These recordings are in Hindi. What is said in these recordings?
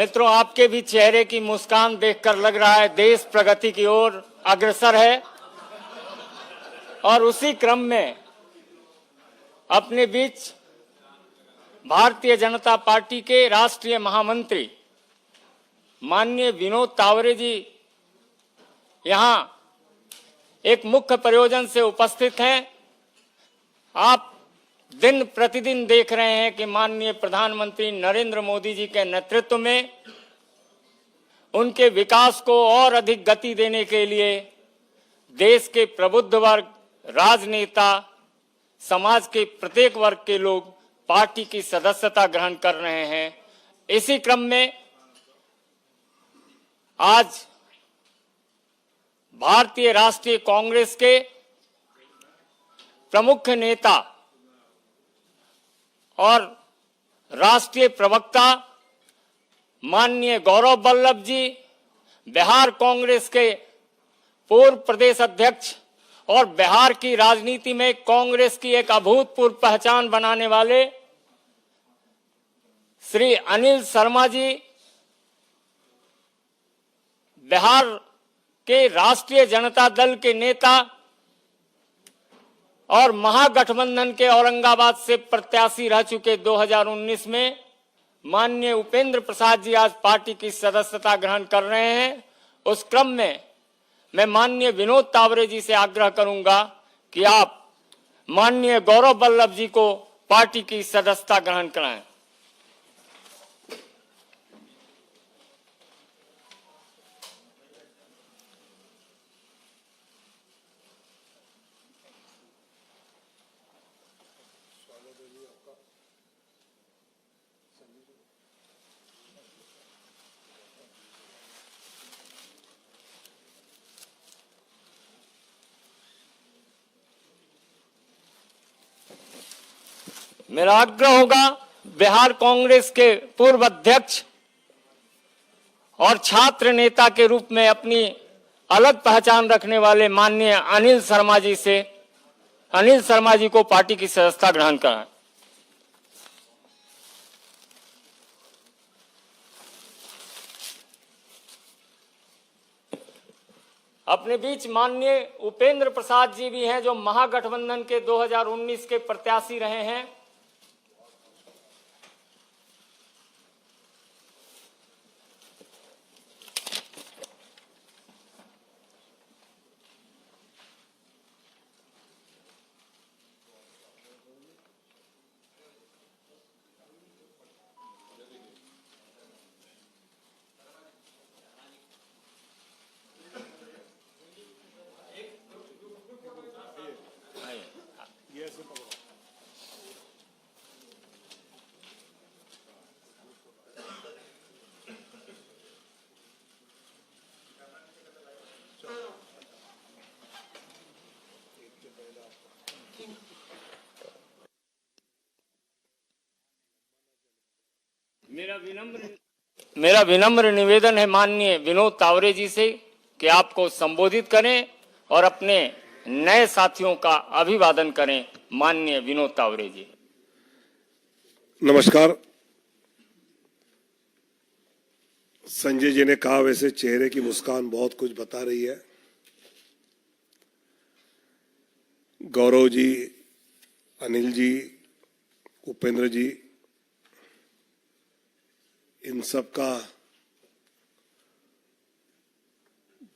मित्रों, आपके भी चेहरे की मुस्कान देखकर लग रहा है देश प्रगति की ओर अग्रसर है। और उसी क्रम में अपने बीच भारतीय जनता पार्टी के राष्ट्रीय महामंत्री माननीय विनोद तावरे जी यहां एक मुख्य प्रयोजन से उपस्थित हैं। आप दिन प्रतिदिन देख रहे हैं कि माननीय प्रधानमंत्री नरेंद्र मोदी जी के नेतृत्व में उनके विकास को और अधिक गति देने के लिए देश के प्रबुद्ध वर्ग, राजनेता, समाज के प्रत्येक वर्ग के लोग पार्टी की सदस्यता ग्रहण कर रहे हैं। इसी क्रम में आज भारतीय राष्ट्रीय कांग्रेस के प्रमुख नेता और राष्ट्रीय प्रवक्ता माननीय गौरव वल्लभ जी, बिहार कांग्रेस के पूर्व प्रदेश अध्यक्ष और बिहार की राजनीति में कांग्रेस की एक अभूतपूर्व पहचान बनाने वाले श्री अनिल शर्मा जी, बिहार के राष्ट्रीय जनता दल के नेता और महागठबंधन के औरंगाबाद से प्रत्याशी रह चुके 2019 में माननीय उपेंद्र प्रसाद जी आज पार्टी की सदस्यता ग्रहण कर रहे हैं। उस क्रम में मैं माननीय विनोद तावरे जी से आग्रह करूंगा कि आप माननीय गौरव वल्लभ जी को पार्टी की सदस्यता ग्रहण कराएं। मेरा आग्रह होगा बिहार कांग्रेस के पूर्व अध्यक्ष और छात्र नेता के रूप में अपनी अलग पहचान रखने वाले माननीय अनिल शर्मा जी को पार्टी की सदस्यता ग्रहण कराएं। अपने बीच माननीय उपेंद्र प्रसाद जी भी हैं जो महागठबंधन के 2019 के प्रत्याशी रहे हैं। मेरा विनम्र निवेदन है माननीय विनोद तावरे जी से कि आपको संबोधित करें और अपने नए साथियों का अभिवादन करें। माननीय विनोद तावरे जी। नमस्कार। संजय जी ने कहा वैसे चेहरे की मुस्कान बहुत कुछ बता रही है। गौरव जी, अनिल जी, उपेंद्र जी, इन सब का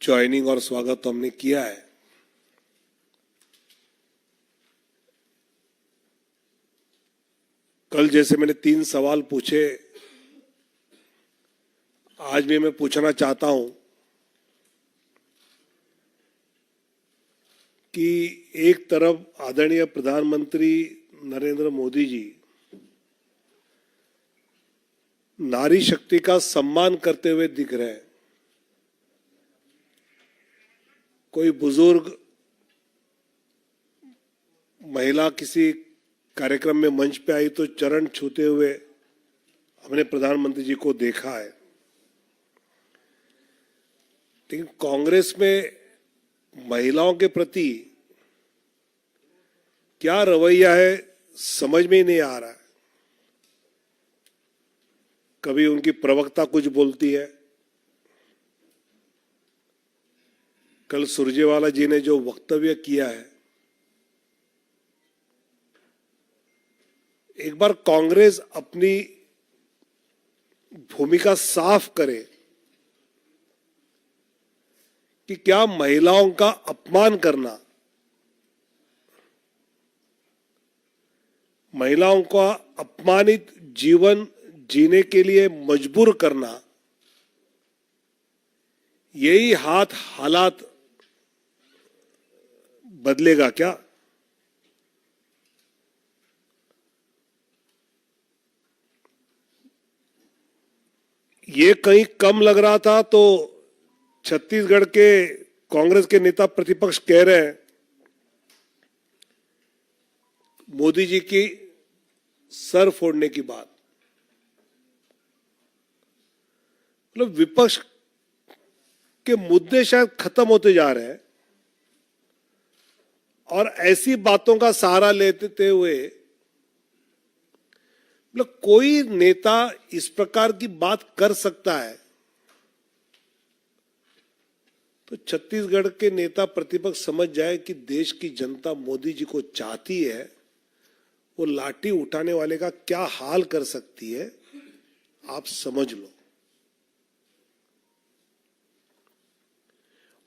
ज्वाइनिंग और स्वागत तो हमने किया है। कल जैसे मैंने 3 सवाल पूछे, आज भी मैं पूछना चाहता हूं कि एक तरफ आदरणीय प्रधानमंत्री नरेंद्र मोदी जी नारी शक्ति का सम्मान करते हुए दिख रहे हैं। कोई बुजुर्ग महिला किसी कार्यक्रम में मंच पे आई तो चरण छूते हुए हमने प्रधानमंत्री जी को देखा है। लेकिन कांग्रेस में महिलाओं के प्रति क्या रवैया है समझ में ही नहीं आ रहा है। कभी उनकी प्रवक्ता कुछ बोलती है। कल सुरजेवाला जी ने जो वक्तव्य किया है, एक बार कांग्रेस अपनी भूमिका साफ करे कि क्या महिलाओं का अपमान करना, महिलाओं का अपमानित जीवन जीने के लिए मजबूर करना, यही हालात बदलेगा क्या? ये कहीं कम लग रहा था तो छत्तीसगढ़ के कांग्रेस के नेता प्रतिपक्ष कह रहे हैं मोदी जी की सर फोड़ने की बात। मतलब विपक्ष के मुद्दे शायद खत्म होते जा रहे हैं और ऐसी बातों का सहारा लेते हुए मतलब कोई नेता इस प्रकार की बात कर सकता है तो छत्तीसगढ़ के नेता प्रतिपक्ष समझ जाए कि देश की जनता मोदी जी को चाहती है, वो लाठी उठाने वाले का क्या हाल कर सकती है, आप समझ लो।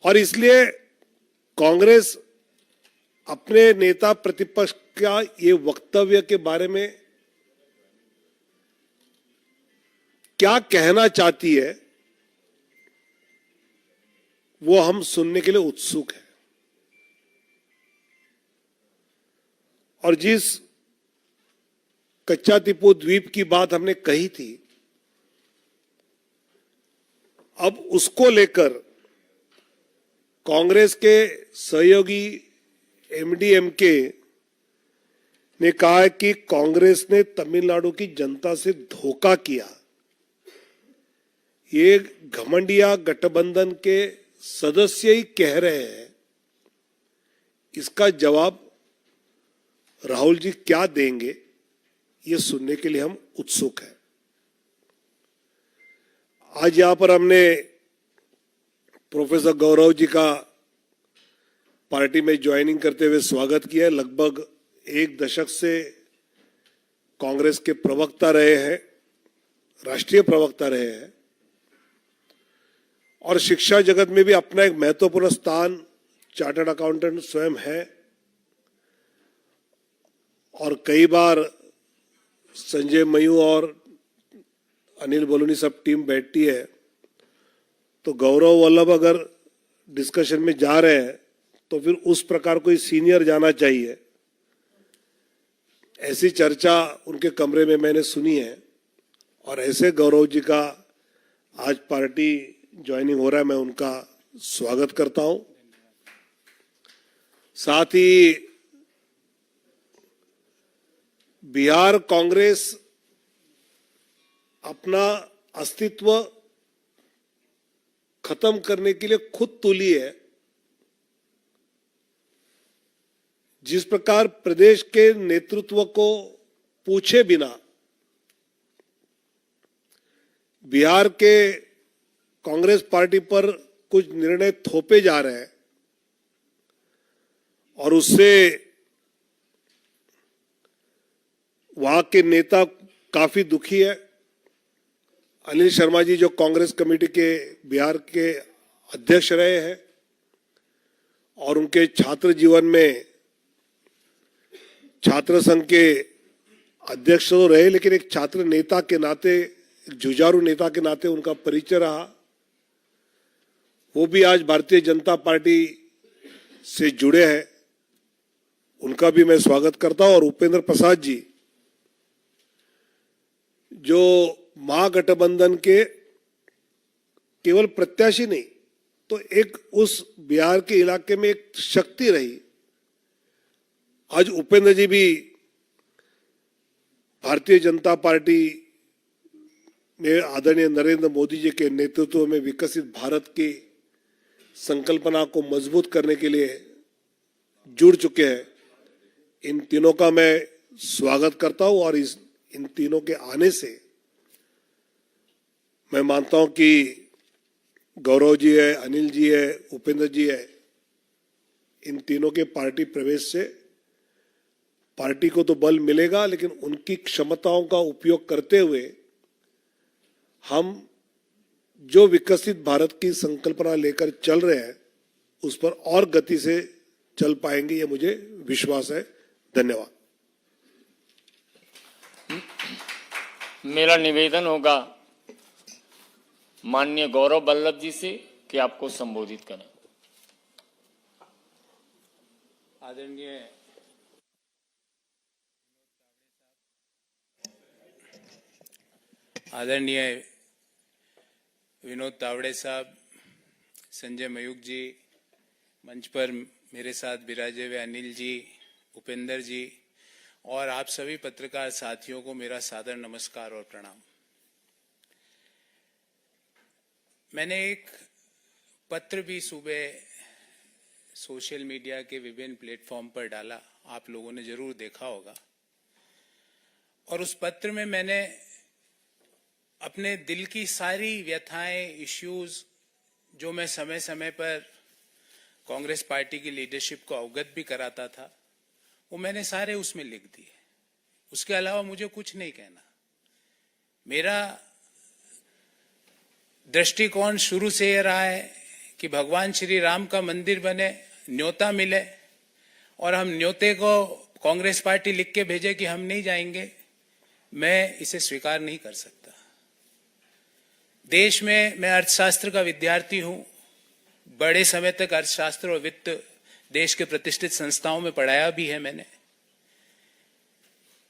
और इसलिए कांग्रेस अपने नेता प्रतिपक्ष का ये वक्तव्य के बारे में क्या कहना चाहती है वो हम सुनने के लिए उत्सुक हैं। और जिस कच्चा टीपू द्वीप की बात हमने कही थी, अब उसको लेकर कांग्रेस के सहयोगी एमडीएमके ने कहा है कि कांग्रेस ने तमिलनाडु की जनता से धोखा किया। ये घमंडिया गठबंधन के सदस्य ही कह रहे हैं, इसका जवाब राहुल जी क्या देंगे ये सुनने के लिए हम उत्सुक हैं। आज यहां पर हमने प्रोफेसर गौरव जी का पार्टी में ज्वाइनिंग करते हुए स्वागत किया। लगभग एक दशक से कांग्रेस के प्रवक्ता रहे हैं, राष्ट्रीय प्रवक्ता रहे हैं और शिक्षा जगत में भी अपना एक महत्वपूर्ण स्थान चार्टर्ड अकाउंटेंट स्वयं है। और कई बार संजय मयूं और अनिल बलूनी सब टीम बैठती है तो गौरव वल्लभ अगर डिस्कशन में जा रहे हैं तो फिर उस प्रकार कोई सीनियर जाना चाहिए। ऐसी चर्चा उनके कमरे में मैंने सुनी है और ऐसे गौरव जी का आज पार्टी ज्वाइनिंग हो रहा है, मैं उनका स्वागत करता हूं। साथ ही बिहार कांग्रेस अपना अस्तित्व खत्म करने के लिए खुद तुली है। जिस प्रकार प्रदेश के नेतृत्व को पूछे बिना बिहार के कांग्रेस पार्टी पर कुछ निर्णय थोपे जा रहे हैं और उससे वहां के नेता काफी दुखी है। अनिल शर्मा जी जो कांग्रेस कमेटी के बिहार के अध्यक्ष रहे हैं और उनके छात्र जीवन में छात्र संघ के अध्यक्ष तो रहे, लेकिन एक छात्र नेता के नाते, एक जुझारू नेता के नाते उनका परिचय रहा। वो भी आज भारतीय जनता पार्टी से जुड़े हैं, उनका भी मैं स्वागत करता हूं। और उपेंद्र प्रसाद जी जो महागठबंधन के केवल प्रत्याशी नहीं तो एक उस बिहार के इलाके में एक शक्ति रही। आज उपेंद्र जी भी भारतीय जनता पार्टी में आदरणीय नरेंद्र मोदी जी के नेतृत्व में विकसित भारत की संकल्पना को मजबूत करने के लिए जुड़ चुके हैं। इन तीनों का मैं स्वागत करता हूं और इन तीनों के आने से मैं मानता हूं कि गौरव जी है, अनिल जी है, उपेंद्र जी है, इन तीनों के पार्टी प्रवेश से पार्टी को तो बल मिलेगा, लेकिन उनकी क्षमताओं का उपयोग करते हुए हम जो विकसित भारत की संकल्पना लेकर चल रहे हैं उस पर और गति से चल पाएंगे, ये मुझे विश्वास है। धन्यवाद। मेरा निवेदन होगा माननीय गौरव वल्लभ जी से कि आपको संबोधित करें। आदरणीय विनोद तावड़े साहब, संजय मयूख जी, मंच पर मेरे साथ विराजे हुए अनिल जी, उपेंद्र जी और आप सभी पत्रकार साथियों को मेरा सादर नमस्कार और प्रणाम। मैंने एक पत्र भी सुबह सोशल मीडिया के विभिन्न प्लेटफॉर्म पर डाला, आप लोगों ने जरूर देखा होगा। और उस पत्र में मैंने अपने दिल की सारी व्यथाएं, इश्यूज जो मैं समय समय पर कांग्रेस पार्टी की लीडरशिप को अवगत भी कराता था, वो मैंने सारे उसमें लिख दिए। उसके अलावा मुझे कुछ नहीं कहना। मेरा दृष्टिकोण शुरू से ये रहा है कि भगवान श्री राम का मंदिर बने, न्योता मिले और हम न्योते को कांग्रेस पार्टी लिख के भेजे कि हम नहीं जाएंगे, मैं इसे स्वीकार नहीं कर सकता। देश में मैं अर्थशास्त्र का विद्यार्थी हूं, बड़े समय तक अर्थशास्त्र और वित्त देश के प्रतिष्ठित संस्थाओं में पढ़ाया भी है मैंने।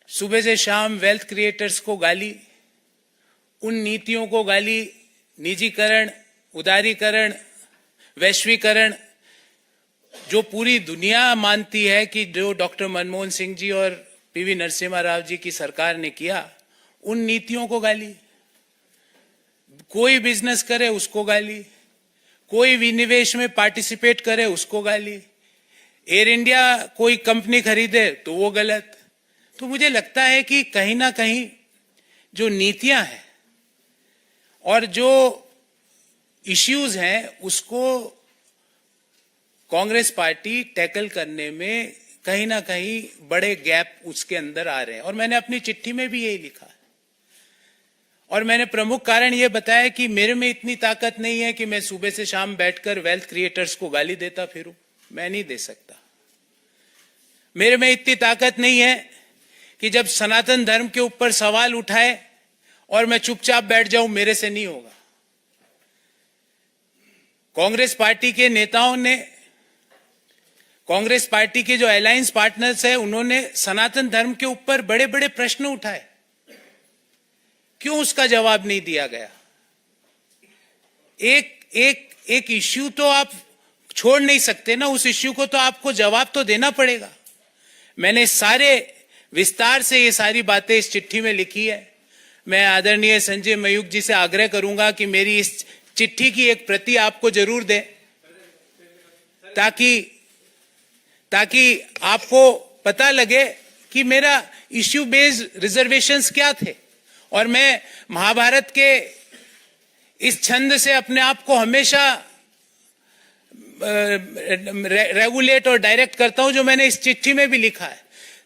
सुबह से शाम वेल्थ क्रिएटर्स को गाली, उन नीतियों को गाली, निजीकरण, उदारीकरण, वैश्वीकरण, जो पूरी दुनिया मानती है कि जो डॉक्टर मनमोहन सिंह जी और पीवी नरसिम्हा राव जी की सरकार ने किया, उन नीतियों को गाली। कोई बिजनेस करे उसको गाली, कोई विनिवेश में पार्टिसिपेट करे उसको गाली, एयर इंडिया कोई कंपनी खरीदे तो वो गलत। तो मुझे लगता है कि कहीं ना कहीं जो नीतियां हैं और जो इश्यूज हैं उसको कांग्रेस पार्टी टैकल करने में कहीं ना कहीं बड़े गैप उसके अंदर आ रहे हैं। और मैंने अपनी चिट्ठी में भी यही लिखा है। और मैंने प्रमुख कारण यह बताया कि मेरे में इतनी ताकत नहीं है कि मैं सुबह से शाम बैठकर वेल्थ क्रिएटर्स को गाली देता फिरूं, मैं नहीं दे सकता। मेरे में इतनी ताकत नहीं है कि जब सनातन धर्म के ऊपर सवाल उठाए और मैं चुपचाप बैठ जाऊं, मेरे से नहीं होगा। कांग्रेस पार्टी के नेताओं ने, कांग्रेस पार्टी के जो अलायंस पार्टनर्स हैं, उन्होंने सनातन धर्म के ऊपर बड़े बड़े प्रश्न उठाए, क्यों उसका जवाब नहीं दिया गया? एक इश्यू तो आप छोड़ नहीं सकते ना, उस इश्यू को तो आपको जवाब तो देना पड़ेगा। मैंने सारे विस्तार से ये सारी बातें इस चिट्ठी में लिखी है। मैं आदरणीय संजय मयूख जी से आग्रह करूंगा कि मेरी इस चिट्ठी की एक प्रति आपको जरूर दें, ताकि आपको पता लगे कि मेरा इश्यू बेस्ड रिजर्वेशंस क्या थे। और मैं महाभारत के इस छंद से अपने आप को हमेशा रेगुलेट और डायरेक्ट करता हूं, जो मैंने इस चिट्ठी में भी लिखा है।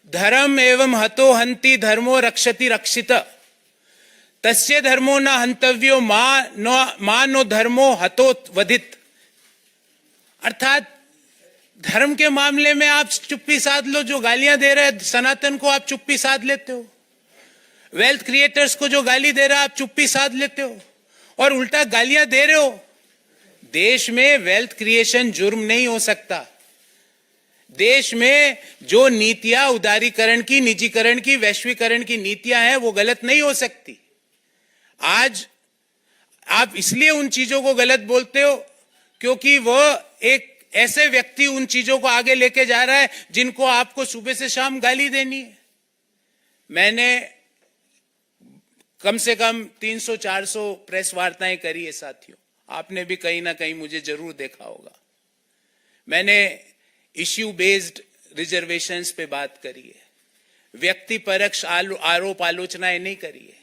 धर्म एवं हतो हंति धर्मो रक्षति रक्षित, तस्य धर्मो न हंतव्यो मा नो धर्मो हतो वधित। अर्थात धर्म के मामले में आप चुप्पी साध लो, जो गालियां दे रहे हैं सनातन को आप चुप्पी साध लेते हो, वेल्थ क्रिएटर्स को जो गाली दे रहा है आप चुप्पी साध लेते हो, और उल्टा गालियां दे रहे हो। देश में वेल्थ क्रिएशन जुर्म नहीं हो सकता। देश में जो नीतियां उदारीकरण की, निजीकरण की, वैश्वीकरण की नीतियां हैं वो गलत नहीं हो सकती। आज आप इसलिए उन चीजों को गलत बोलते हो क्योंकि वो एक ऐसे व्यक्ति उन चीजों को आगे लेके जा रहा है जिनको आपको सुबह से शाम गाली देनी है। मैंने कम से कम 300-400 प्रेस वार्ताएं करी है साथियों, आपने भी कहीं ना कहीं मुझे जरूर देखा होगा। मैंने इश्यू बेस्ड रिजर्वेशंस पे बात करी है, व्यक्ति परक्ष आरोप आलोचनाएं नहीं करी है।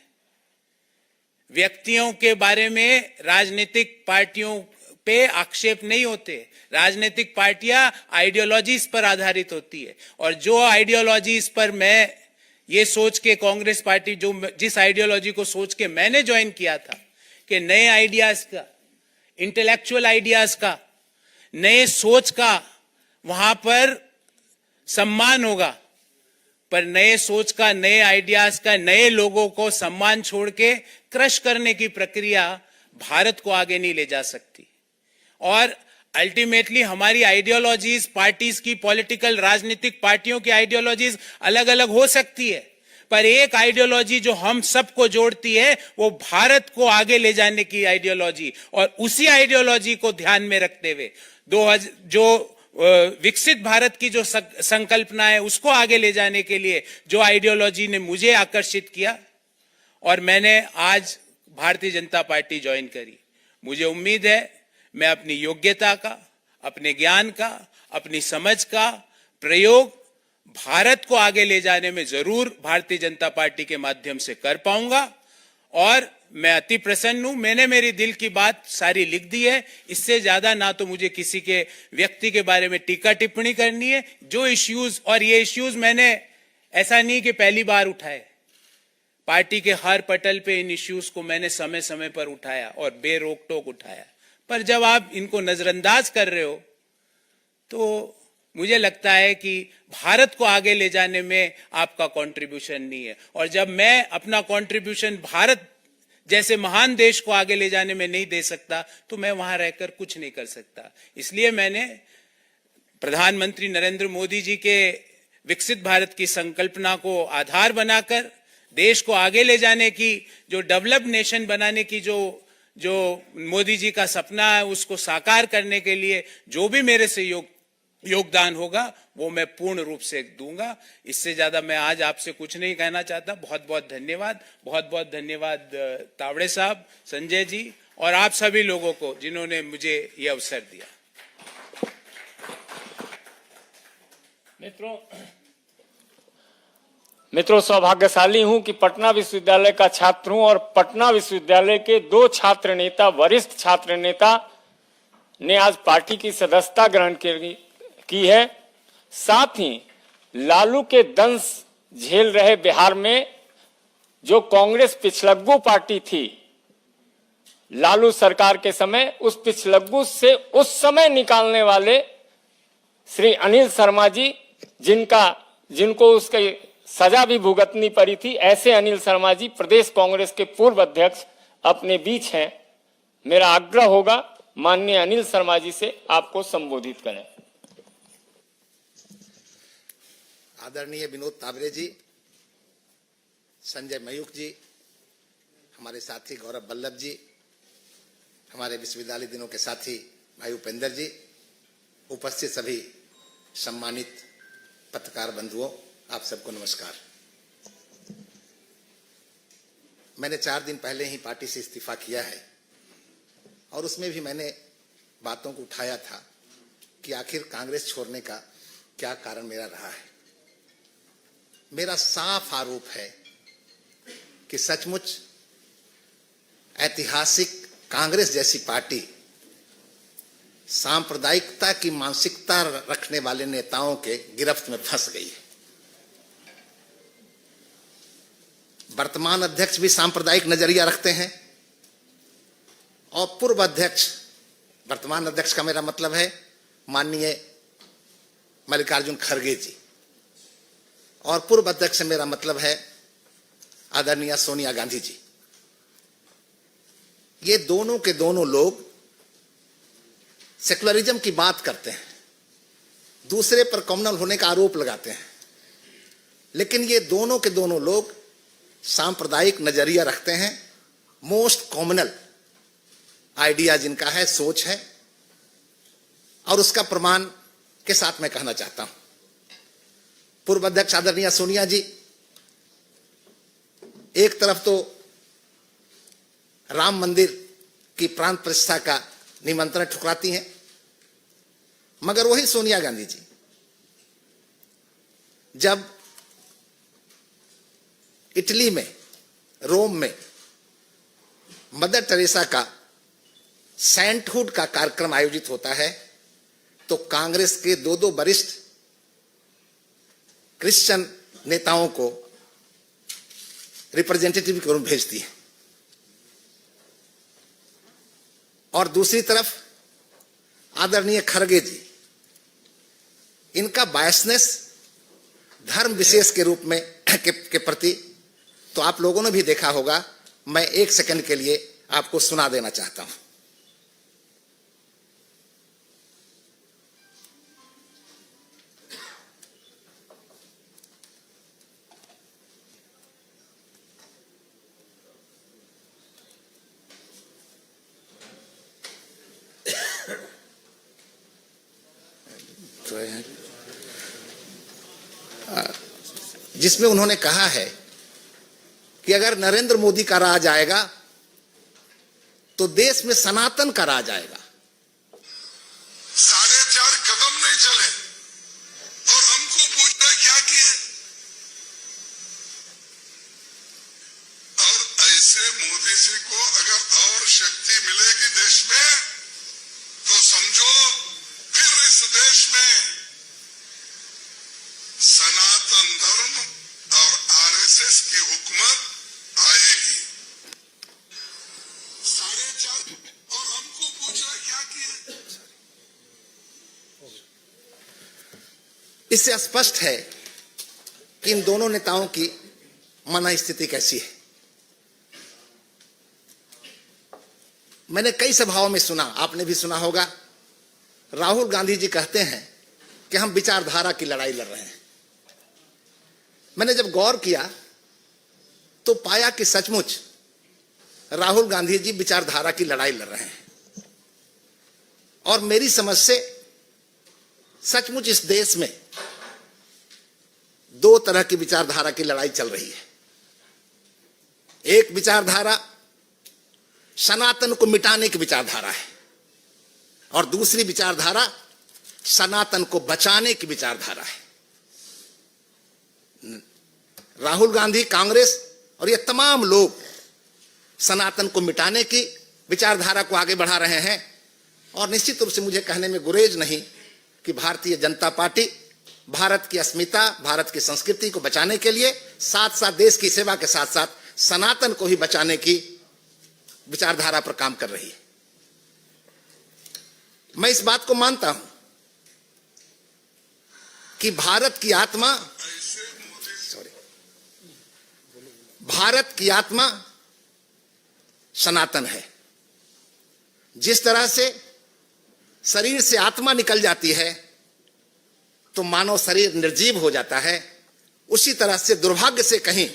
व्यक्तियों के बारे में राजनीतिक पार्टियों पे आक्षेप नहीं होते। राजनीतिक पार्टियां आइडियोलॉजीज पर आधारित होती है, और जो आइडियोलॉजीज पर मैं ये सोच के कांग्रेस पार्टी, जो जिस आइडियोलॉजी को सोच के मैंने ज्वाइन किया था कि नए आइडियाज का, इंटेलेक्चुअल आइडियाज का, नए सोच का वहां पर सम्मान होगा, पर नए सोच का, नए आइडियाज का, नए लोगों को सम्मान छोड़ के क्रश करने की प्रक्रिया भारत को आगे नहीं ले जा सकती। और अल्टीमेटली हमारी आइडियोलॉजीज, पार्टीज की, पॉलिटिकल राजनीतिक पार्टियों की आइडियोलॉजीज अलग अलग हो सकती है, पर एक आइडियोलॉजी जो हम सबको जोड़ती है वो भारत को आगे ले जाने की आइडियोलॉजी, और उसी आइडियोलॉजी को ध्यान में रखते हुए जो विकसित भारत की जो संकल्पना है उसको आगे ले जाने के लिए जो आइडियोलॉजी ने मुझे आकर्षित किया, और मैंने आज भारतीय जनता पार्टी ज्वाइन करी। मुझे उम्मीद है मैं अपनी योग्यता का, अपने ज्ञान का, अपनी समझ का प्रयोग भारत को आगे ले जाने में जरूर भारतीय जनता पार्टी के माध्यम से कर पाऊंगा, और मैं अति प्रसन्न हूं। मैंने मेरी दिल की बात सारी लिख दी है, इससे ज्यादा ना तो मुझे किसी के व्यक्ति के बारे में टीका टिप्पणी करनी है। जो इश्यूज, और ये इश्यूज मैंने ऐसा नहीं कि पहली बार उठाए, पार्टी के हर पटल पे इन इश्यूज को मैंने समय समय पर उठाया और बेरोक टोक उठाया, पर जब आप इनको नजरअंदाज कर रहे हो तो मुझे लगता है कि भारत को आगे ले जाने में आपका कंट्रीब्यूशन नहीं है, और जब मैं अपना कंट्रीब्यूशन भारत जैसे महान देश को आगे ले जाने में नहीं दे सकता तो मैं वहां रहकर कुछ नहीं कर सकता। इसलिए मैंने प्रधानमंत्री नरेंद्र मोदी जी के विकसित भारत की संकल्पना को आधार बनाकर देश को आगे ले जाने की, जो डेवलप्ड नेशन बनाने की जो मोदी जी का सपना है, उसको साकार करने के लिए जो भी मेरे से योगदान होगा वो मैं पूर्ण रूप से दूंगा। इससे ज्यादा मैं आज आपसे कुछ नहीं कहना चाहता। बहुत बहुत धन्यवाद, बहुत बहुत धन्यवाद तावड़े साहब, संजय जी और आप सभी लोगों को जिन्होंने मुझे ये अवसर दिया। मित्रों, सौभाग्यशाली हूं कि पटना विश्वविद्यालय का छात्र हूं और पटना विश्वविद्यालय के 2 छात्र नेता, वरिष्ठ छात्र नेता ने आज पार्टी की सदस्यता ग्रहण की है। साथ ही लालू के दंश झेल रहे बिहार में जो कांग्रेस पिछलग्गू पार्टी थी लालू सरकार के समय, उस पिछलग्गू से उस समय निकालने वाले श्री अनिल शर्मा जी, जिनको उसके सजा भी भुगतनी पड़ी थी, ऐसे अनिल शर्मा जी प्रदेश कांग्रेस के पूर्व अध्यक्ष अपने बीच हैं। मेरा आग्रह होगा माननीय अनिल शर्मा जी से आपको संबोधित करें। आदरणीय विनोद तावड़े जी, संजय मयूख जी, हमारे साथी गौरव बल्लभ जी, हमारे विश्वविद्यालय दिनों के साथी भाई उपेंद्र जी, उपस्थित सभी सम्मानित पत्रकार बंधुओं, आप सबको नमस्कार। मैंने 4 दिन पहले ही पार्टी से इस्तीफा किया है और उसमें भी मैंने बातों को उठाया था कि आखिर कांग्रेस छोड़ने का क्या कारण मेरा रहा है। मेरा साफ आरोप है कि सचमुच ऐतिहासिक कांग्रेस जैसी पार्टी सांप्रदायिकता की मानसिकता रखने वाले नेताओं के गिरफ्त में फंस गई है। वर्तमान अध्यक्ष भी सांप्रदायिक नजरिया रखते हैं और पूर्व अध्यक्ष, वर्तमान अध्यक्ष का मेरा मतलब है माननीय मल्लिकार्जुन खड़गे जी, और पूर्व अध्यक्ष से मेरा मतलब है आदरणीय सोनिया गांधी जी। ये दोनों के दोनों लोग सेकुलरिज्म की बात करते हैं, दूसरे पर कम्युनल होने का आरोप लगाते हैं, लेकिन ये दोनों के दोनों लोग सांप्रदायिक नजरिया रखते हैं। मोस्ट कॉमनल आइडिया जिनका है, सोच है, और उसका प्रमाण के साथ मैं कहना चाहता हूं। पूर्व अध्यक्ष आदरणीय सोनिया जी एक तरफ तो राम मंदिर की प्राण प्रतिष्ठा का निमंत्रण ठुकराती हैं, मगर वही सोनिया गांधी जी जब इटली में, रोम में मदर टेरेसा का सेंटहुड का कार्यक्रम आयोजित होता है तो कांग्रेस के दो वरिष्ठ क्रिश्चियन नेताओं को रिप्रेजेंटेटिव के रूप में भेजती है, और दूसरी तरफ आदरणीय खड़गे जी, इनका बायसनेस धर्म विशेष के रूप में के प्रति तो आप लोगों ने भी देखा होगा। मैं 1 सेकंड के लिए आपको सुना देना चाहता हूं। जिसमें उन्होंने कहा है कि अगर नरेंद्र मोदी का राज आएगा तो देश में सनातन का राज आएगा। 4.5 कदम नहीं चले और हमको पूछना क्या किए। और ऐसे मोदी जी को अगर और शक्ति मिलेगी देश में तो समझो फिर इस देश में सनातन धर्म और आरएसएस की हुकूमत आएगी। 4.5 और हमको पूछना क्या किए। इससे स्पष्ट है कि इन दोनों नेताओं की मनस्थिति कैसी है। मैंने कई सभाओं में सुना, आपने भी सुना होगा, राहुल गांधी जी कहते हैं कि हम विचारधारा की लड़ाई लड़ रहे हैं। मैंने जब गौर किया तो पाया कि सचमुच राहुल गांधी जी विचारधारा की लड़ाई लड़ रहे हैं, और मेरी समझ से सचमुच इस देश में 2 तरह की विचारधारा की लड़ाई चल रही है। एक विचारधारा सनातन को मिटाने की विचारधारा है, और दूसरी विचारधारा सनातन को बचाने की विचारधारा है। राहुल गांधी, कांग्रेस और ये तमाम लोग सनातन को मिटाने की विचारधारा को आगे बढ़ा रहे हैं, और निश्चित रूप से मुझे कहने में गुरेज नहीं कि भारतीय जनता पार्टी भारत की अस्मिता, भारत की संस्कृति को बचाने के लिए साथ साथ देश की सेवा के साथ साथ सनातन को ही बचाने की विचारधारा पर काम कर रही है। मैं इस बात को मानता हूं कि भारत की आत्मा सनातन है। जिस तरह से शरीर से आत्मा निकल जाती है तो मानव शरीर निर्जीव हो जाता है, उसी तरह से दुर्भाग्य से कहीं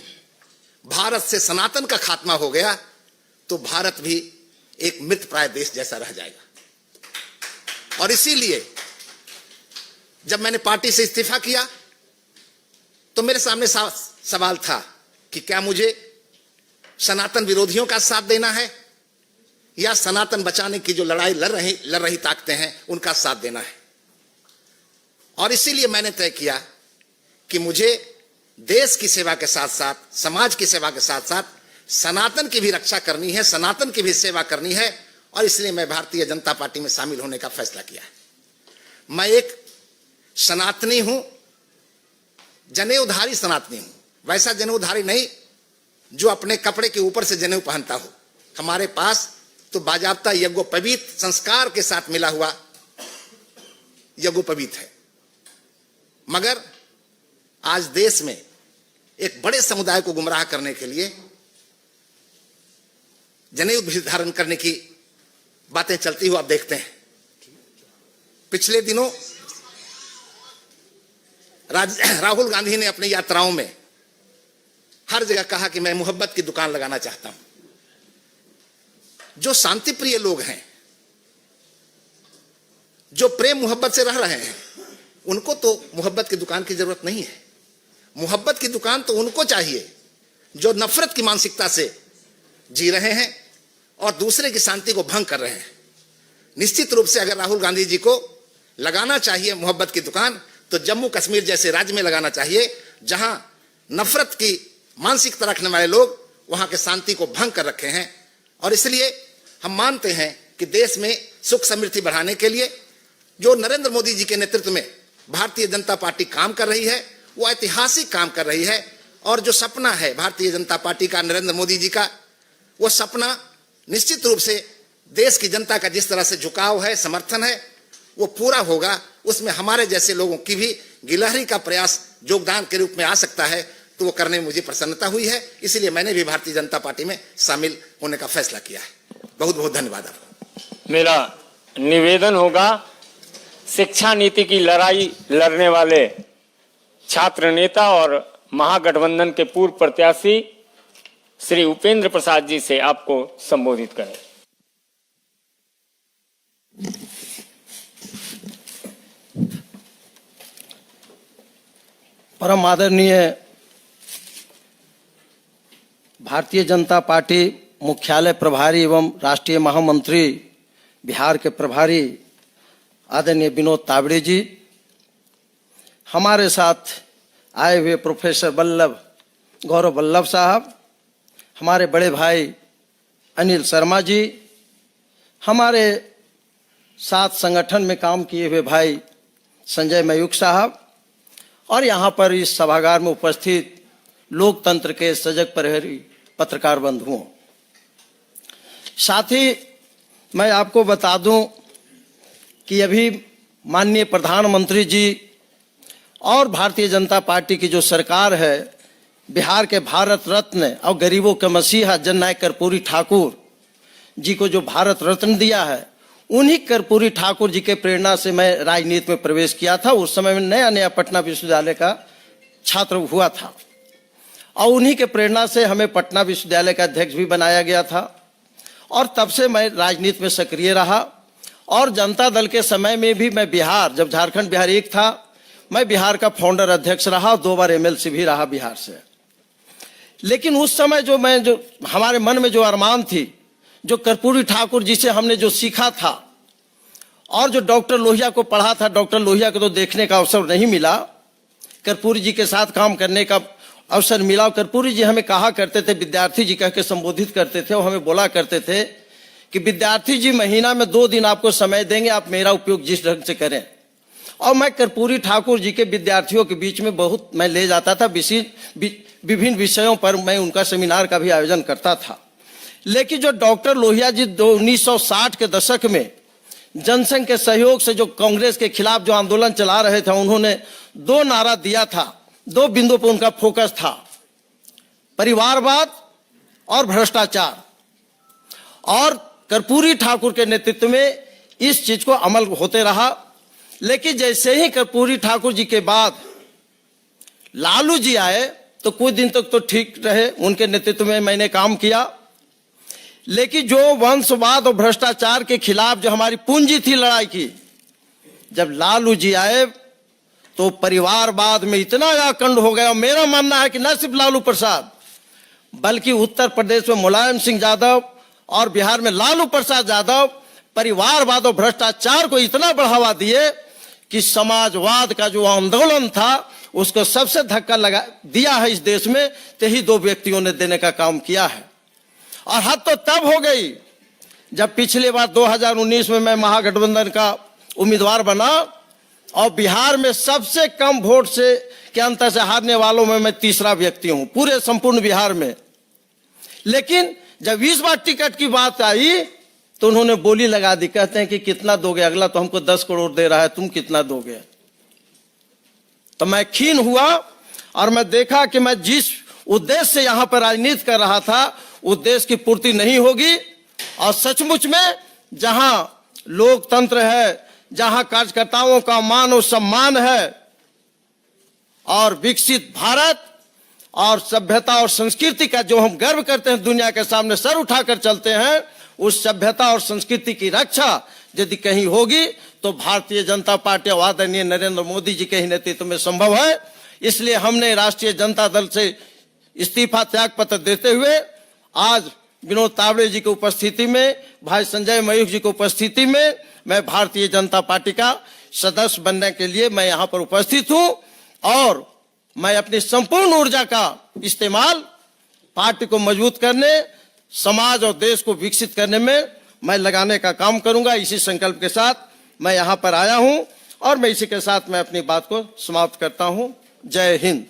भारत से सनातन का खात्मा हो गया तो भारत भी एक मृतप्राय देश जैसा रह जाएगा। और इसीलिए जब मैंने पार्टी से इस्तीफा किया तो मेरे सामने सवाल था कि क्या मुझे सनातन विरोधियों का साथ देना है या सनातन बचाने की जो लड़ाई लड़ रही ताकतें हैं उनका साथ देना है। और इसीलिए मैंने तय किया कि मुझे देश की सेवा के साथ साथ, समाज की सेवा के साथ साथ सनातन की भी रक्षा करनी है, सनातन की भी सेवा करनी है, और इसलिए मैं भारतीय जनता पार्टी में शामिल होने का फैसला किया है। मैं एक सनातनी हूं, जनेऊधारी सनातनी हूं, वैसा जनेऊधारी नहीं जो अपने कपड़े के ऊपर से जनेऊ पहनता हो। हमारे पास तो बाजाबता यज्ञोपवीत संस्कार के साथ मिला हुआ यज्ञोपवीत है। मगर आज देश में एक बड़े समुदाय को गुमराह करने के लिए जनेऊ धारण करने की बातें चलती हुई आप देखते हैं। पिछले दिनों राहुल गांधी ने अपनी यात्राओं में हर जगह कहा कि मैं मोहब्बत की दुकान लगाना चाहता हूं। जो शांति प्रिय लोग हैं, जो प्रेम मोहब्बत से रह रहे हैं, उनको तो मोहब्बत की दुकान की जरूरत नहीं है। मोहब्बत की दुकान तो उनको चाहिए जो नफरत की मानसिकता से जी रहे हैं और दूसरे की शांति को भंग कर रहे हैं। निश्चित रूप से अगर राहुल गांधी जी को लगाना चाहिए मोहब्बत की दुकान तो जम्मू कश्मीर जैसे राज्य में लगाना चाहिए, जहां नफरत की मानसिकता रखने वाले लोग वहां के शांति को भंग कर रखे हैं और इसलिए हम मानते हैं कि देश में सुख समृद्धि बढ़ाने के लिए जो नरेंद्र मोदी जी के नेतृत्व में भारतीय जनता पार्टी काम कर रही है, वो ऐतिहासिक काम कर रही है। और जो सपना है भारतीय जनता पार्टी का, नरेंद्र मोदी जी का, वो सपना निश्चित रूप से देश की जनता का जिस तरह से झुकाव है, समर्थन है, वो पूरा होगा। उसमें हमारे जैसे लोगों की भी गिलहरी का प्रयास योगदान के रूप में आ सकता है, तो वो करने में मुझे प्रसन्नता हुई है। इसलिए मैंने भी भारतीय जनता पार्टी में शामिल होने का फैसला किया है। बहुत बहुत धन्यवाद आपको। मेरा निवेदन होगा, शिक्षा नीति की लड़ाई लड़ने वाले छात्र नेता और महागठबंधन के पूर्व प्रत्याशी श्री उपेंद्र प्रसाद जी से आपको संबोधित करें। परम आदरणीय भारतीय जनता पार्टी मुख्यालय प्रभारी एवं राष्ट्रीय महामंत्री बिहार के प्रभारी आदरणीय विनोद तावड़े जी, हमारे साथ आए हुए प्रोफेसर गौरव वल्लभ साहब, हमारे बड़े भाई अनिल शर्मा जी, हमारे साथ संगठन में काम किए हुए भाई संजय मयूख साहब, और यहाँ पर इस सभागार में उपस्थित लोकतंत्र के सजग प्रहरी पत्रकार बंधुओं, साथ ही मैं आपको बता दूं कि अभी माननीय प्रधानमंत्री जी और भारतीय जनता पार्टी की जो सरकार है, बिहार के भारत रत्न और गरीबों के मसीहा जननायक कर्पूरी ठाकुर जी को जो भारत रत्न दिया है, उन्हीं कर्पूरी ठाकुर जी के प्रेरणा से मैं राजनीति में प्रवेश किया था। उस समय में नया पटना विश्वविद्यालय का छात्र हुआ था और उन्हीं के प्रेरणा से हमें पटना विश्वविद्यालय का अध्यक्ष भी बनाया गया था और तब से मैं राजनीति में सक्रिय रहा। और जनता दल के समय में भी मैं बिहार, जब झारखंड बिहार एक था, मैं बिहार का फाउंडर अध्यक्ष रहा, 2 बार एमएलसी भी रहा बिहार से। लेकिन उस समय जो हमारे मन में जो अरमान थी, जो कर्पूरी ठाकुर जी से हमने जो सीखा था और जो डॉक्टर लोहिया को पढ़ा था, डॉक्टर लोहिया को तो देखने का अवसर नहीं मिला, कर्पूरी जी के साथ काम करने का अवसर मिला। कर्पूरी जी हमें कहा करते थे, विद्यार्थी जी कह के संबोधित करते थे और हमें बोला करते थे कि विद्यार्थी जी महीना में 2 दिन आपको समय देंगे, आप मेरा उपयोग जिस ढंग से करें। और मैं कर्पूरी ठाकुर जी के विद्यार्थियों के बीच में बहुत मैं ले जाता था, विभिन्न विषयों पर मैं उनका सेमिनार का भी आयोजन करता था। लेकिन जो डॉक्टर लोहिया जी 1960 के दशक में जनसंघ के सहयोग से जो कांग्रेस के खिलाफ जो आंदोलन चला रहे थे, उन्होंने 2 नारा दिया था, 2 बिंदुओं पर उनका फोकस था, परिवारवाद और भ्रष्टाचार। और कर्पूरी ठाकुर के नेतृत्व में इस चीज को अमल होते रहा। लेकिन जैसे ही कर्पूरी ठाकुर जी के बाद लालू जी आए तो कुछ दिन तक तो ठीक रहे, उनके नेतृत्व में मैंने काम किया। लेकिन जो वंशवाद और भ्रष्टाचार के खिलाफ जो हमारी पूंजी थी लड़ाई की, जब लालू जी आए तो परिवारवाद में इतना आकंड हो गया। मेरा मानना है कि न सिर्फ लालू प्रसाद बल्कि उत्तर प्रदेश में मुलायम सिंह यादव और बिहार में लालू प्रसाद यादव परिवारवाद और भ्रष्टाचार को इतना बढ़ावा दिए कि समाजवाद का जो आंदोलन था उसको सबसे धक्का लगा दिया है इस देश में, तो ही 2 व्यक्तियों ने देने का काम किया है। और हद तो तब हो गई जब पिछली बार 2019 में मैं महागठबंधन का उम्मीदवार बना और बिहार में सबसे कम वोट से के अंतर से हारने वालों में मैं तीसरा व्यक्ति हूं पूरे संपूर्ण बिहार में। लेकिन जब इस बार टिकट की बात आई तो उन्होंने बोली लगा दी, कहते हैं कि कितना दोगे, अगला तो हमको 10 करोड़ दे रहा है, तुम कितना दोगे। तो मैं खीन हुआ और मैं देखा कि मैं जिस उद्देश्य से यहां पर राजनीति कर रहा था उद्देश्य की पूर्ति नहीं होगी। और सचमुच में जहां लोकतंत्र है, जहां कार्यकर्ताओं का मान और सम्मान है और विकसित भारत और सभ्यता और संस्कृति का जो हम गर्व करते हैं, दुनिया के सामने सर उठाकर चलते हैं, उस सभ्यता और संस्कृति की रक्षा यदि कहीं होगी तो भारतीय जनता पार्टी और आदरणीय नरेंद्र मोदी जी के ही नेतृत्व में संभव है। इसलिए हमने राष्ट्रीय जनता दल से इस्तीफा त्याग पत्र देते हुए आज विनोद तावड़े जी की उपस्थिति में, भाई संजय मयूख जी की उपस्थिति में मैं भारतीय जनता पार्टी का सदस्य बनने के लिए मैं यहाँ पर उपस्थित हूँ और मैं अपनी संपूर्ण ऊर्जा का इस्तेमाल पार्टी को मजबूत करने, समाज और देश को विकसित करने में मैं लगाने का काम करूंगा। इसी संकल्प के साथ मैं यहाँ पर आया हूं और मैं इसी के साथ मैं अपनी बात को समाप्त करता हूं। जय हिंद।